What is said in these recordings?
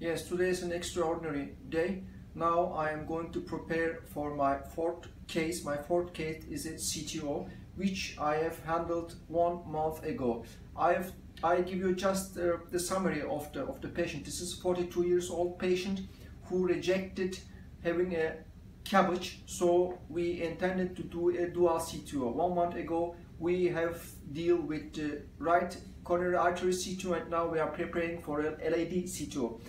Yes, today is an extraordinary day. Now I am going to prepare for my fourth case. My fourth case is a CTO, which I have handled 1 month ago. I give you just the summary of the patient. This is 42 years old patient who rejected having a cabbage, so we intended to do a dual CTO. 1 month ago we have deal with the right coronary artery CTO, and now we are preparing for a LAD CTO.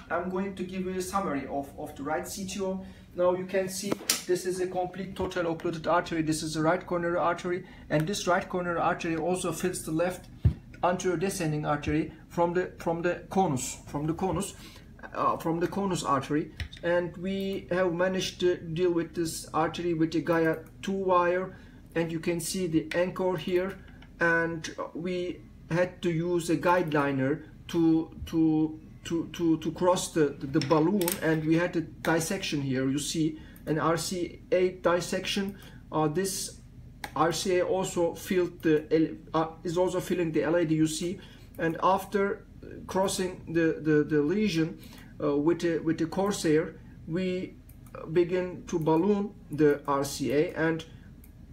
I'm going to give you a summary of the right CTO. Now you can see this is a complete total occluded artery. This is the right coronary artery, and this right coronary artery also fills the left anterior descending artery from the conus artery, and we have managed to deal with this artery with a Gaia 2 wire, and you can see the anchor here, and we had to use a guide liner to cross the balloon, and we had a dissection here. You see an RCA dissection. This RCA also is also filling the LAD, you see, and after crossing the lesion with the corsair, we begin to balloon the RCA,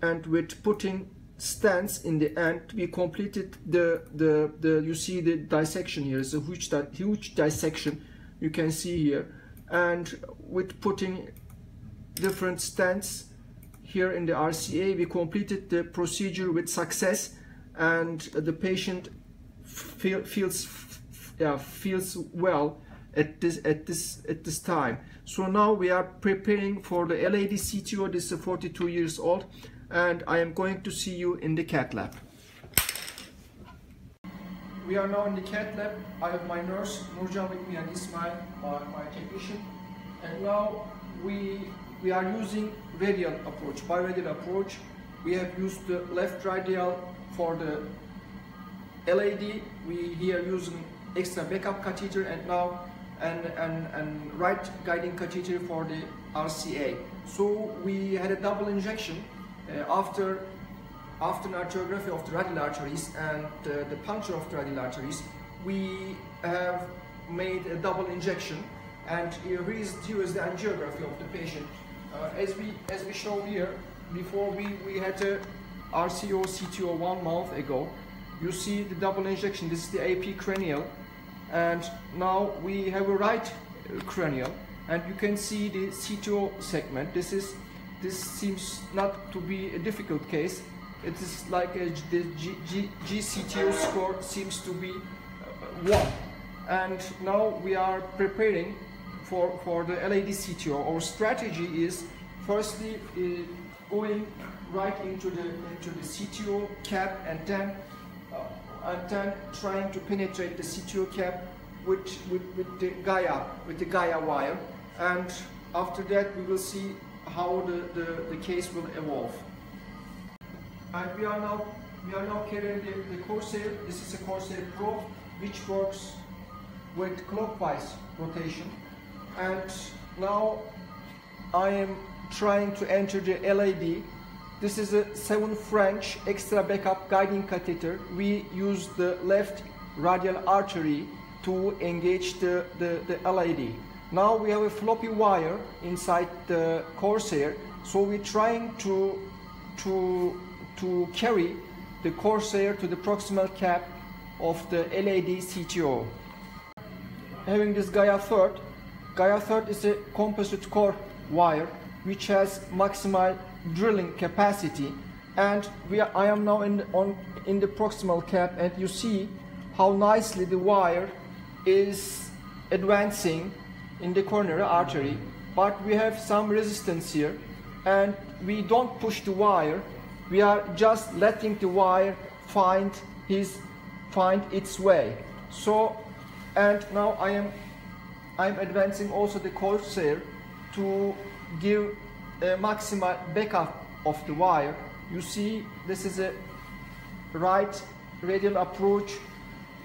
and with putting stents in the end, we completed you see the dissection here. It's a huge dissection, you can see here, and with putting different stents here in the RCA, we completed the procedure with success, and the patient feels well at this time. So now we are preparing for the LAD CTO. This is 42 years old, and I am going to see you in the cath lab. We are now in the cath lab. I have my nurse Nurcan with me and Ismail, my technician, and now we are using radial approach, biradial approach. We have used the left radial for the LAD. We here using extra backup catheter, and now and right guiding catheter for the RCA. So we had a double injection after an arteriography of the radial arteries and the puncture of the radial arteries. We have made a double injection, and here is the angiography of the patient. As we show here, before we had a RCO CTO 1 month ago. You see the double injection. This is the AP cranial, and now we have a right cranial, and you can see the CTO segment. This seems not to be a difficult case. It is like the GCTO score seems to be 1, and now we are preparing for the LAD CTO. Our strategy is firstly going right into the CTO cap, and then trying to penetrate the CTO cap with the Gaia wire, and after that we will see how the case will evolve. And we are now carrying the corsair. This is a corsair probe which works with clockwise rotation, and now I am trying to enter the LAD. This is a 7 French extra backup guiding catheter. We use the left radial artery to engage the LAD. Now we have a floppy wire inside the corsair, so we're trying to carry the corsair to the proximal cap of the LAD CTO. Having this Gaia third is a composite core wire which has maximal drilling capacity, and I am now in the proximal cap, and you see how nicely the wire is advancing in the coronary artery, but we have some resistance here, and we don't push the wire. We are just letting the wire find its way. So, and now I'm advancing also the corsair to give a maximal backup of the wire. You see this is a right radial approach,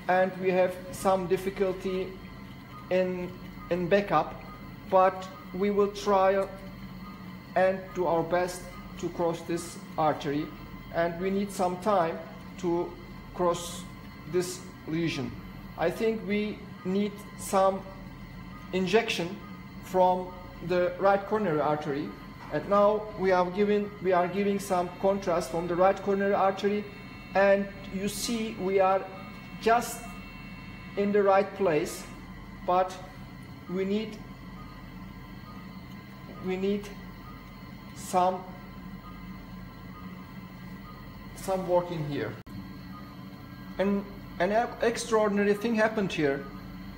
and we have some difficulty in backup, but we will try and do our best to cross this artery, and we need some time to cross this lesion. I think we need some injection from the right coronary artery, and now we are giving some contrast from the right coronary artery, and you see we are just in the right place, but we need some work in here. And an extraordinary thing happened here.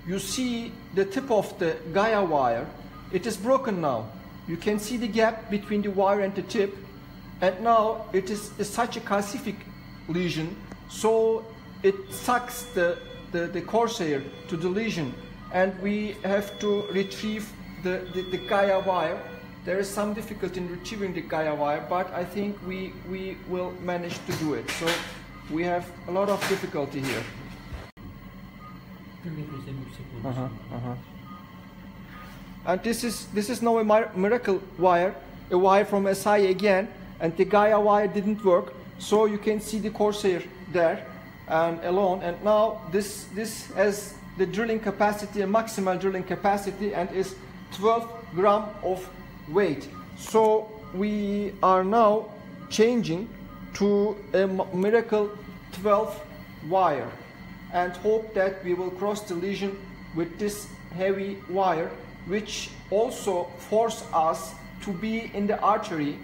You see the tip of the Gaia wire, it is broken now. You can see the gap between the wire and the tip, and now it is such a calcific lesion, so it sucks the corsair to the lesion, and we have to retrieve the Gaia wire. There is some difficulty in retrieving the Gaia wire, but I think we will manage to do it. So we have a lot of difficulty here. And this is now a miracle wire, a wire from SI again, and the Gaia wire didn't work, so you can see the corsair there and alone, and now this has the drilling capacity, a maximal drilling capacity, and is 12 gram of weight. So we are now changing to a miracle 12 wire and hope that we will cross the lesion with this heavy wire, which also force us to be in the artery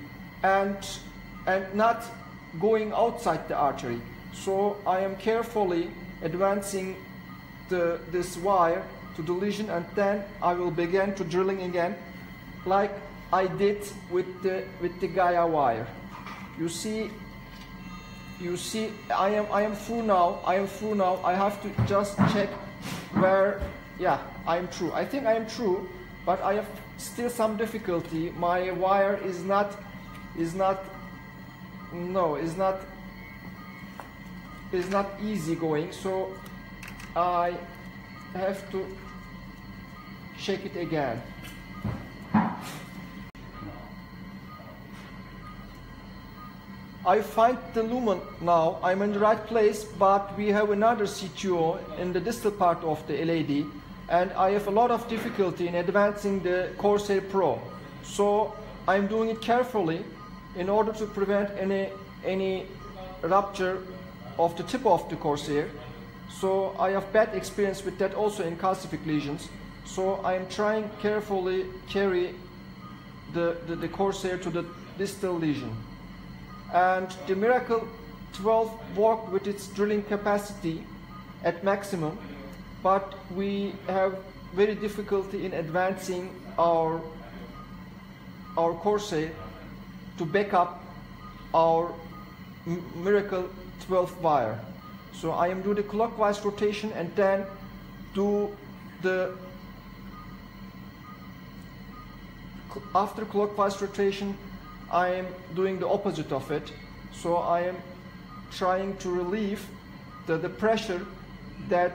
and not going outside the artery. So I am carefully advancing this wire to the lesion, and then I will begin to drilling again, like I did with the Gaia wire. You see, I am through now. I have to just check where. Yeah, I am true. I think I am true, but I have still some difficulty. My wire is not easy going, so I have to check it again. I find the lumen now. I'm in the right place, but we have another CTO in the distal part of the LAD, and I have a lot of difficulty in advancing the Corsair Pro. So I'm doing it carefully in order to prevent any rupture of the tip of the Corsair. So I have bad experience with that also in calcific lesions. So I am trying carefully carry the Corsair to the distal lesion. And the Miracle 12 worked with its drilling capacity at maximum, but we have very difficulty in advancing our Corsair to back up our Miracle 12 wire. So I am doing the clockwise rotation and then do after clockwise rotation I am doing the opposite of it. So I am trying to relieve the pressure that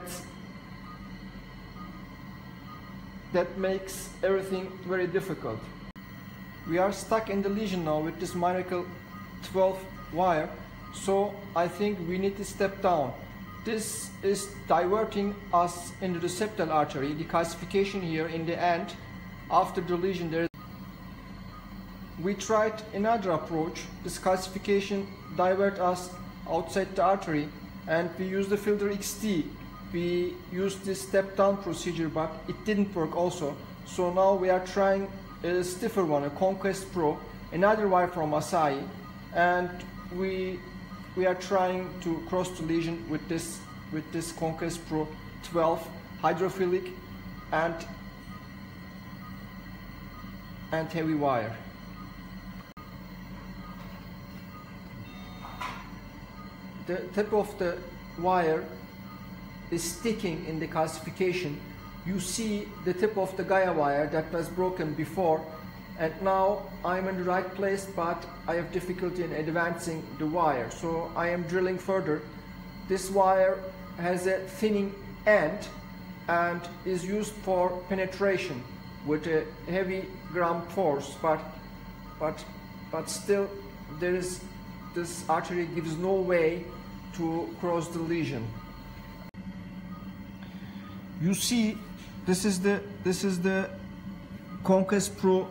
makes everything very difficult. We are stuck in the lesion now with this Miracle 12 wire, so I think we need to step down. This is diverting us into the septal artery. The calcification here in the end, after the lesion, there is. We tried another approach. This calcification divert us outside the artery, and we used the filter XT. We used this step down procedure, but it didn't work also. So now we are trying a stiffer one, a Conquest Pro, another wire from Asahi, and we are trying to cross the lesion with this Conquest Pro 12 hydrophilic and heavy wire. The tip of the wire is sticking in the calcification. You see the tip of the Gaia wire that was broken before, and now I'm in the right place, but I have difficulty in advancing the wire. So I am drilling further. This wire has a thinning end and is used for penetration with a heavy gram force, but still there is, this artery gives no way to cross the lesion. you see this is the Conquest Pro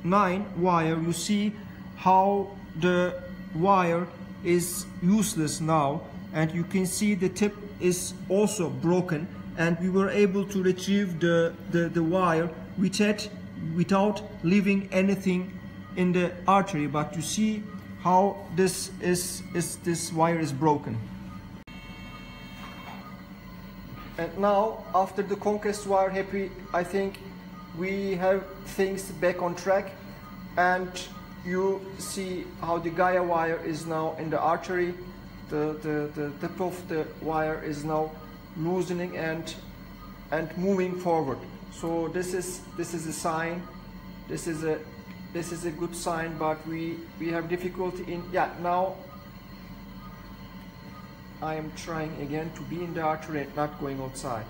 9 wire. You see how the wire is useless now, and you can see the tip is also broken, and we were able to retrieve the wire without leaving anything in the artery. But you see how this wire is broken. And now, after the Conquest wire happy, I think we have things back on track, and you see how the Gaia wire is now in the artery. The tip of the wire is now loosening and moving forward. So this is a sign. This is a good sign, but we have difficulty in, yeah, now I am trying again to be in the artery and not going outside.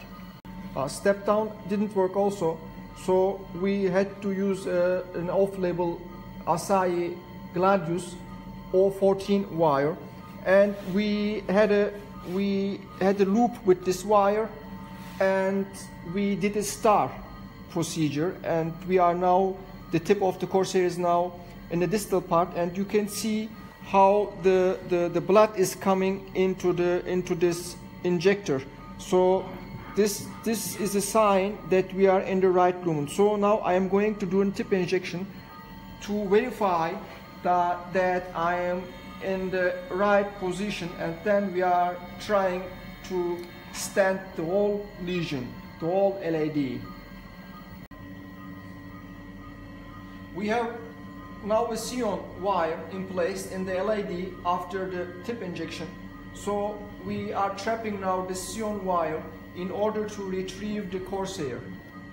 Step down didn't work also, so we had to use an off-label Asahi Gladius 014 wire, and we had a loop with this wire, and we did a star procedure, and we are now, the tip of the corsair is now in the distal part, and you can see how the blood is coming into this injector. So this is a sign that we are in the right lumen. So now I am going to do a tip injection to verify that I am in the right position, and then we are trying to stent the whole lesion, the whole LAD. We have now a Sion wire in place in the LAD after the tip injection. So we are trapping now the Sion wire in order to retrieve the corsair.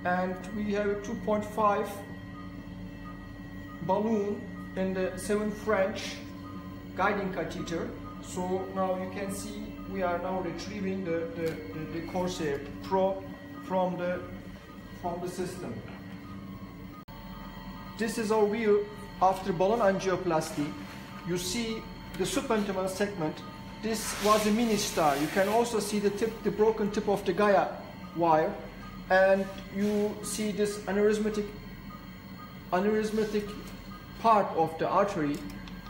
And we have a 2.5 balloon in the 7 French guiding catheter. So now you can see we are now retrieving the corsair Pro from the system. This is our view after balloon angioplasty. You see the subintimal segment. This was a mini star. You can also see the broken tip of the Gaia wire, and you see this aneurysmatic part of the artery,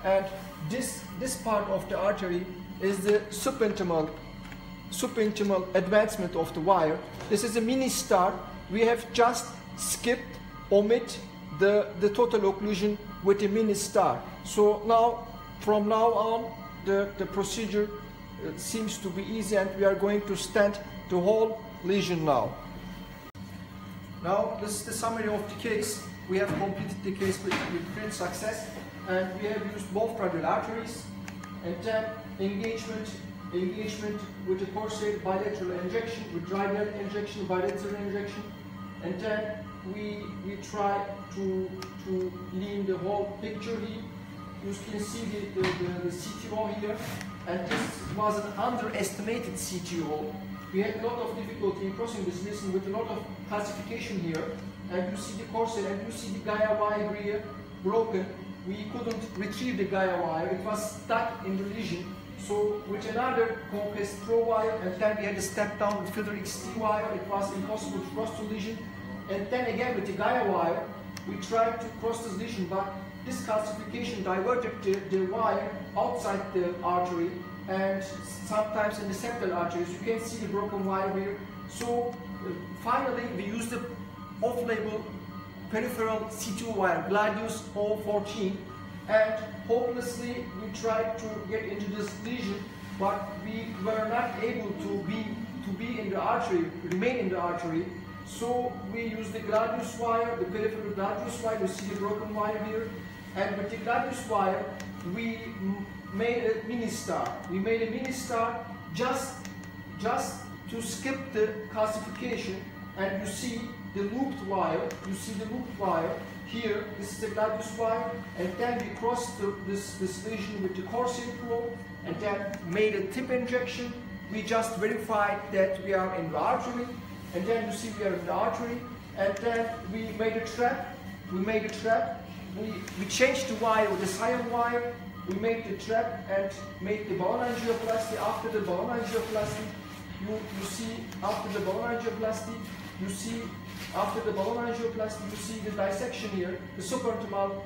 and this part of the artery is the subintimal advancement of the wire. This is a mini star. We have just omit the total occlusion with a mini star. So now, from now on, the procedure seems to be easy, and we are going to stent the whole lesion now. Now, this is the summary of the case. We have completed the case with great success, and we have used both radial arteries, and then engagement with the corsair, bilateral injection, with radial injection, bilateral injection, and then we try to lean the whole picture here. You can see the CTO here, and this was an underestimated CTO. We had a lot of difficulty in crossing this lesion with a lot of calcification here, and you see the corsair, and you see the Gaia wire here broken. We couldn't retrieve the Gaia wire, it was stuck in the lesion. So with another Conquest Pro wire, and then we had a step down with filter XT wire, it was impossible to cross the lesion. And then again with the Gaia wire, we tried to cross this lesion, but this calcification diverted the wire outside the artery, and sometimes in the septal arteries. You can see the broken wire here. So finally we used the off-label peripheral C2 wire, Gladius 014, and hopelessly we tried to get into this lesion, but we were not able to be in the artery, remain in the artery. So we used the Gladius wire, the peripheral Gladius wire. You see the broken wire here, and with the Gladius wire we made a mini star. We made a mini star just to skip the calcification, and you see the looped wire. You see the looped wire here. This is the Gladius wire, and then we crossed this lesion with the corsair Pro, and then made a tip injection. We just verified that we are in the artery, and then you see we are in the artery, and then we made a trap. We changed the wire with the Sion wire. We made the trap and made the balloon angioplasty. After the balloon angioplasty, you see after the balloon angioplasty, you see after the balloon angioplasty, you see the dissection here, the supraintimal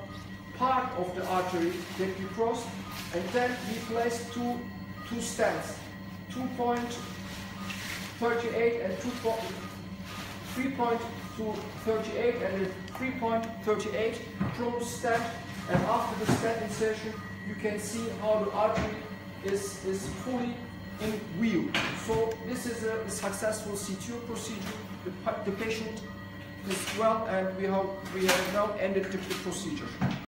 part of the artery that we crossed, and then we placed two stents, 2.38 and 3.38 and a 3.38 closed stent, and after the stent insertion, you can see how the artery is fully in view. So this is a successful CTO procedure. The patient is well, and we have now ended the procedure.